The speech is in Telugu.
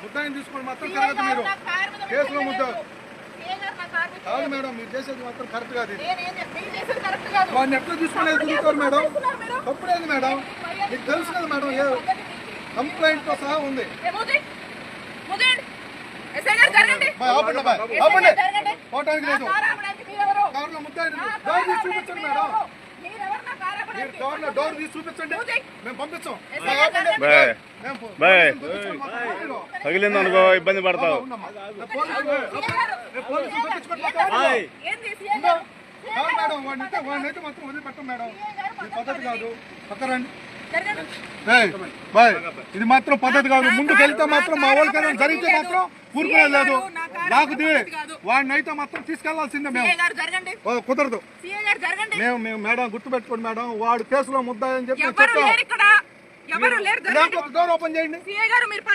ముద్దాయిని తీసుకొని మాత్రం జరగదు. మీరు కేసులో ముద్ద కాదు మేడం, మీరు చేసేది మాత్రం కరెక్ట్ కాదు. వాడిని ఎట్లా తీసుకునేది తిరుగుతారు మేడం, తప్పుడేది మేడం. మీకు తెలుసు కదా మేడం, ఏ కంప్లైంట్ తో సహా ఉంది. పోవటానికి లేదు. కారులో ముద్దాయిని డోర్ తీసి చూపించండి మేడం, మీరు డోర్ తీసి చూపించండి, మేము పంపించాం. తగిలింది అనుకో ఇబ్బంది పడతావు. మేడం వాడినైతే మొత్తం వదిలిపెట్టం మేడం, ఇది పద్ధతి కాదు. పక్కరండి బాయ్, ఇది మాత్రం పద్ధతి కాదు. ముందుకు వెళ్తే మాత్రం మా వాళ్ళకైనా జరిగితే మాత్రం ఊరుకునేది లేదు. లేకపోతే వాడిని అయితే మాత్రం తీసుకెళ్లాల్సిందే. మేము కుదరదు. మేము మేడం గుర్తుపెట్టుకోండి మేడం, వాడు కేసులో ముద్దాయని చెప్పి చెప్తాం. డోర్ ఓపెన్ చేయండి.